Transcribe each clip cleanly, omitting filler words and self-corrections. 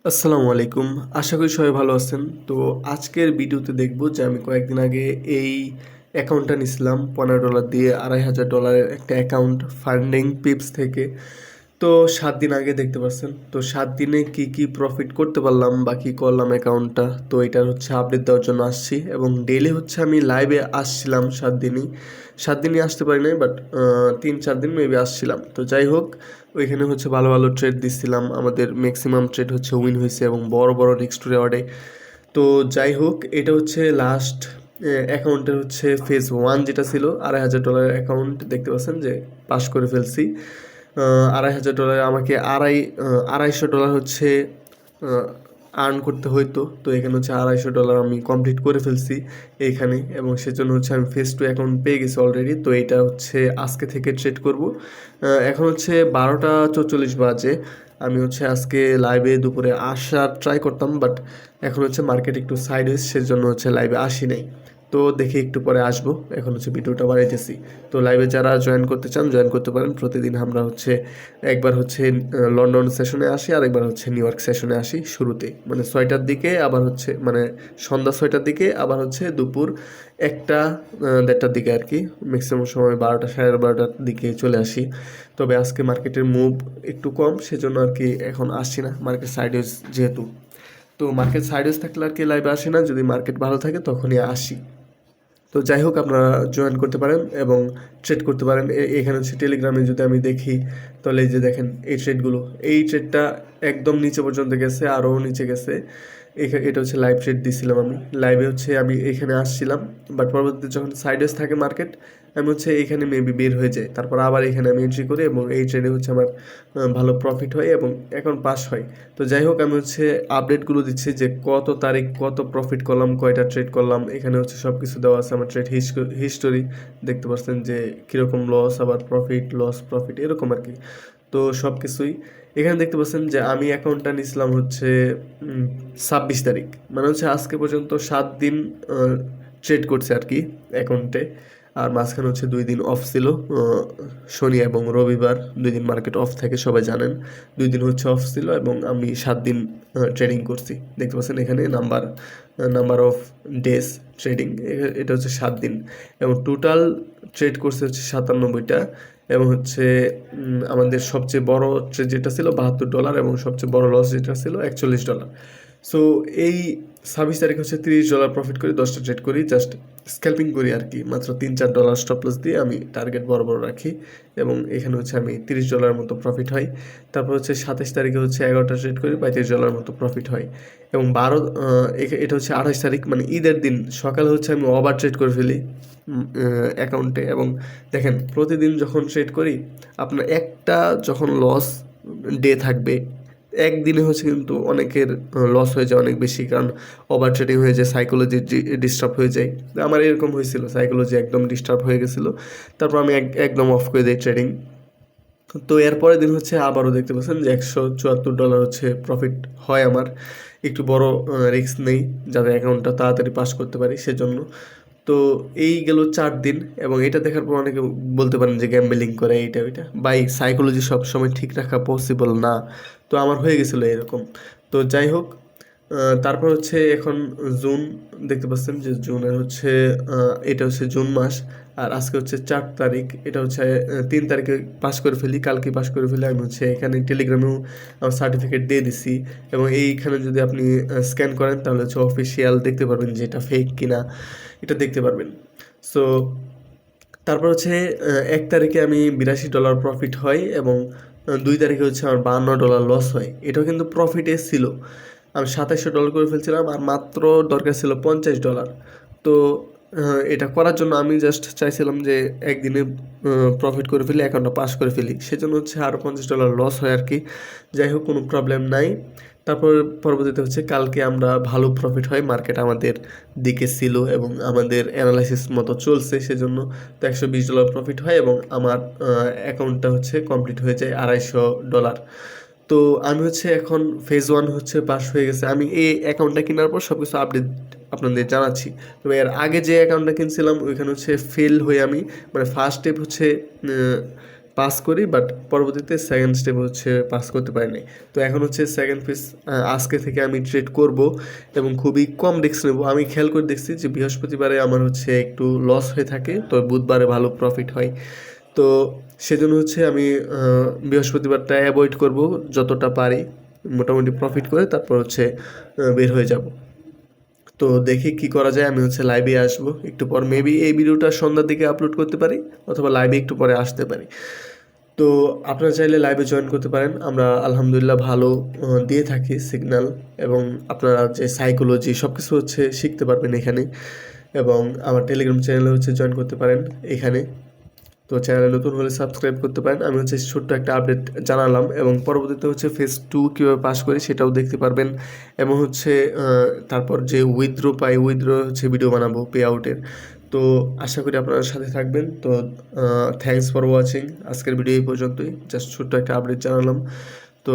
আসসালামু আলাইকুম। আশা করি সবাই ভালো আছেন। তো আজকের ভিডিওতে দেখব যে আমি কয়েকদিন আগে এই অ্যাকাউন্টটা নিছিলাম $15 দিয়ে $2500 একটা অ্যাকাউন্ট ফান্ডিং পিপস থেকে। তো 7 দিন আগে দেখতে পাচ্ছেন। তো 7 দিনে কি কি প্রফিট করতে পারলাম বা কি করলাম অ্যাকাউন্টটা, তো এটার হচ্ছে আপডেট দেওয়ার জন্য আসছি এবং ডেইলি হচ্ছে আমি লাইভে আসছিলাম 7 দিনই আসতে পারি নাই, বাট 3-4 দিন মেবি আসছিলাম। তো যাই হোক, ওইখানে হচ্ছে ভালো ভালো ট্রেড দিচ্ছিলাম, আমাদের ম্যাক্সিমাম ট্রেড হচ্ছে উইন হয়েছে এবং বড় বড় রিস্ক টু রেওয়ার্ডে। তো যাই হোক, এটা হচ্ছে লাস্ট অ্যাকাউন্টের হচ্ছে ফেজ 1 যেটা ছিল $2500 অ্যাকাউন্ট, দেখতে পাচ্ছেন যে পাস করে ফেলছি। $2500 আমাকে $250 হচ্ছে আর্ন করতে হইতো। তো এখানে হচ্ছে $250 আমি কমপ্লিট করে ফেলছি এইখানে, এবং সেজন্য হচ্ছে আমি ফেজ 2 অ্যাকাউন্ট পেয়ে গেছি অলরেডি। তো এটা হচ্ছে আজকে থেকে ট্রেড করব। এখন হচ্ছে 12টা 44 বাজে। আমি হচ্ছে আজকে লাইভে দুপুরে আসার ট্রাই করতাম, বাট এখন হচ্ছে মার্কেট একটু সাইডওয়েজ, সেজন্য হচ্ছে লাইভে আসি নাই। তো দেখি একটু পরে আসবো, এখন হচ্ছে ভিডিওটা বাড়াইতেছি। তো লাইভে যারা জয়েন করতে চান জয়েন করতে পারেন। প্রতিদিন আমরা হচ্ছে একবার হচ্ছে লন্ডন সেশনে আসি, আর একবার হচ্ছে নিউ ইয়র্ক সেশনে আসি শুরুতে, মানে 6টার দিকে, আবার হচ্ছে মানে সন্ধ্যা 6টার দিকে, আবার হচ্ছে দুপুর 1টা 1:30টার দিকে আর কি। ম্যাক্সিমাম সময় 12টা 12:30টার দিকে চলে আসি। তবে আজকে মার্কেটের মুভ একটু কম, সেজন্য আর কি এখন আসছি না, মার্কেট সাইডওয়েজ যেহেতু। তো মার্কেট সাইডওয়েজ থাকলে আর কি লাইভে আসি না, যদি মার্কেট ভালো থাকে তখনই আসি। তো যাই হোক, আপনারা জয়েন করতে পারেন এবং ট্রেড করতে পারেন। এখানে হচ্ছে টেলিগ্রামে যদি আমি দেখি, তাহলে এই যে দেখেন এই ট্রেডগুলো, এই ট্রেডটা একদম নিচে পর্যন্ত গেছে, আরও নিচে গেছে। এটা হচ্ছে লাইভ ট্রেড দিছিলাম আমি লাইভে, হচ্ছে আমি এখানে আসছিলাম, বাট পরবর্তীতে যখন সাইডওয়েজ থাকে মার্কেট, আমি হচ্ছে এইখানে মেবি বের হয়ে যাই, তারপর আবার এখানে আমি এন্ট্রি করি এবং এই ট্রেডে হচ্ছে আমার ভালো প্রফিট হয় এবং অ্যাকাউন্ট পাস হয়। তো যাই হোক, আমি হচ্ছে আপডেটগুলো দিচ্ছি যে কত তারিখ কত প্রফিট করলাম, কয়টা ট্রেড করলাম। এখানে হচ্ছে সব কিছু দেওয়া আছে, আমার ট্রেড হিস্টোরি দেখতে পাচ্ছেন যে কীরকম লস, আবার প্রফিট, লস প্রফিট এরকম আর কি। তো সব কিছুই এখানে দেখতে পাচ্ছেন যে আমি অ্যাকাউন্টটা নিয়েছিলাম হচ্ছে 26 তারিখ, মানে হচ্ছে আজকে পর্যন্ত 7 দিন ট্রেড করছে আর কি অ্যাকাউন্টে। আর মাঝখানে হচ্ছে 2 দিন অফ ছিল, শনি এবং রবিবার 2 দিন মার্কেট অফ থাকে, সবাই জানেন। 2 দিন হচ্ছে অফ ছিল এবং আমি 7 দিন ট্রেডিং করছি। দেখতে পাচ্ছেন এখানে নাম্বার অফ ডেজ ট্রেডিং, এটা হচ্ছে 7 দিন, এবং টোটাল ট্রেড করছে হচ্ছে 97টা। এবং হচ্ছে আমাদের সবচেয়ে বড় ট্রেড যেটা ছিল $72, এবং সবচেয়ে বড় লস যেটা ছিল $41। সো এই 26 তারিখ হচ্ছে $30 প্রফিট করি, 10টা ট্রেড করি, জাস্ট স্ক্যাল্পিং করি আর কি। মাত্র $3-4 স্টপ লস দিয়ে আমি টার্গেট বড় বড় রাখি, এবং এখানে হচ্ছে আমি $30 মতো প্রফিট হয়। তারপর হচ্ছে 27 তারিখে হচ্ছে 11টা ট্রেড করি, $35 মতো প্রফিট হয়। এবং এটা হচ্ছে 28 তারিখ, মানে ঈদের দিন সকালে হচ্ছে আমি ওভার ট্রেড করে ফেলি অ্যাকাউন্টে। এবং দেখেন, প্রতিদিন যখন ট্রেড করি, আপনার একটা যখন লস ডে থাকবে, একদিনে হচ্ছে কিন্তু অনেকের লস হয়ে যায় অনেক বেশি, কারণ ওভার ট্রেডিং হয়ে যায়, সাইকোলজি ডিস্টার্ব হয়ে যায়। আমার এরকম হয়েছিল, সাইকোলজি একদম ডিস্টার্ব হয়ে গেছিলো। তারপর আমি একদম অফ করে দিই ট্রেডিং। তো এরপরের দিন হচ্ছে আবারও দেখতে পাচ্ছেন যে $174 হচ্ছে প্রফিট হয় আমার। একটু বড় রিস্ক নেই, যাতে অ্যাকাউন্টটা তাড়াতাড়ি পাস করতে পারি সেজন্য। তো এই গেল 4 দিন, এবং এটা দেখার পর অনেকে বলতে পারেন যে গ্যাম্বলিং করে এইটা ওইটা। বাই, সাইকোলজি সবসময় ঠিক রাখা পসিবল না। তো আমার হয়ে গেছিলো এরকম। তো যাই হোক, তারপর হচ্ছে এখন জুন, দেখতে পাচ্ছেন যে জুনের হচ্ছে এটা হচ্ছে জুন মাস। আর আজকে হচ্ছে 4 তারিখ, এটা হচ্ছে 3 তারিখে পাস করে ফেলি, কালকে পাস করে ফেলি। আমি হচ্ছে এখানে টেলিগ্রামেও আমার সার্টিফিকেট দিয়ে দিছি, এবং এইখানে যদি আপনি স্ক্যান করেন তাহলে হচ্ছে অফিসিয়াল দেখতে পারবেন যে এটা ফেক কিনা, এটা দেখতে পারবেন। সো তারপর হচ্ছে 1 তারিখে আমি $82 প্রফিট হয়, এবং 2 তারিখে হচ্ছে আমার $52 লস হয়। এটাও কিন্তু প্রফিটে ছিল, আমি $2700 করে ফেলছিলাম, আর মাত্র দরকার ছিল $50। তো এটা করার জন্য আমি জাস্ট চাইছিলাম যে একদিনে প্রফিট করে ফেলি, অ্যাকাউন্টটা পাস করে ফেলি, সেজন্য হচ্ছে আরও $50 লস হয় আর কি। যাই হোক, কোনো প্রবলেম নাই। তারপর পরবর্তীতে হচ্ছে কালকে আমরা ভালো প্রফিট হয়, মার্কেট আমাদের দিকে ছিল এবং আমাদের অ্যানালাইসিস মতো চলছে, সেজন্য তো $120 প্রফিট হয়, এবং আমার অ্যাকাউন্টটা হচ্ছে কমপ্লিট হয়ে যায় $250। তো আমি হচ্ছে এখন ফেজ 1 হচ্ছে পাস হয়ে গেছে। আমি এই অ্যাকাউন্টটা কেনার পর সব কিছু আপডেট আপনাদের জানাচ্ছি। তবে এর আগে যে অ্যাকাউন্টটা কিনছিলাম ওইখানে হচ্ছে ফেল হয়ে আমি, মানে ফার্স্ট স্টেপ হচ্ছে পাস করি, বাট পরবর্তীতে সেকেন্ড স্টেপ হচ্ছে পাস করতে পারিনি। তো এখন হচ্ছে সেকেন্ড ফেজ আজকে থেকে আমি ট্রেড করব এবং খুবই কম রিস্ক নেব। আমি খেয়াল করে দেখছি যে বৃহস্পতিবারে আমার হচ্ছে একটু লস হয়ে থাকে, তো বুধবারে ভালো প্রফিট হয়। তো সেজন্য হচ্ছে আমি বৃহস্পতিবারটা অ্যাভয়েড করব যতটা পারি, মোটামুটি প্রফিট করে তারপর হচ্ছে বের হয়ে যাব। তো দেখি কি করা যায়। আমি হচ্ছে লাইভে আসবো একটু পর, মেবি এই ভিডিওটা সন্ধ্যার দিকে আপলোড করতে পারি অথবা লাইভে একটু পরে আসতে পারি। তো আপনারা চাইলে লাইভে জয়েন করতে পারেন। আমরা আলহামদুলিল্লাহ ভালো দিয়ে থাকি সিগন্যাল, এবং আপনারা যে সাইকোলজি সব কিছু হচ্ছে শিখতে পারবেন এখানে। এবং আমার টেলিগ্রাম চ্যানেলে হচ্ছে জয়েন করতে পারেন এখানে। তো চ্যানেলে নতুন হলে সাবস্ক্রাইব করতে পারেন। আমি হচ্ছে ছোট্ট একটা আপডেট জানালাম, এবং পরবর্তীতে হচ্ছে ফেজ 2 কীভাবে পাস করি সেটাও দেখতে পারবেন। এবং হচ্ছে তারপর যে উইথড্র পাই, উইথড্র হচ্ছে ভিডিও বানাবো পে আউটের। তো আশা করি আপনারা সাথে থাকবেন। তো থ্যাংকস ফর ওয়াচিং। আজকের ভিডিও এই পর্যন্তই, জাস্ট ছোট্ট একটা আপডেট জানালাম। তো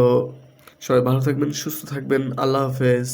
সবাই ভালো থাকবেন, সুস্থ থাকবেন। আল্লাহ হাফেজ।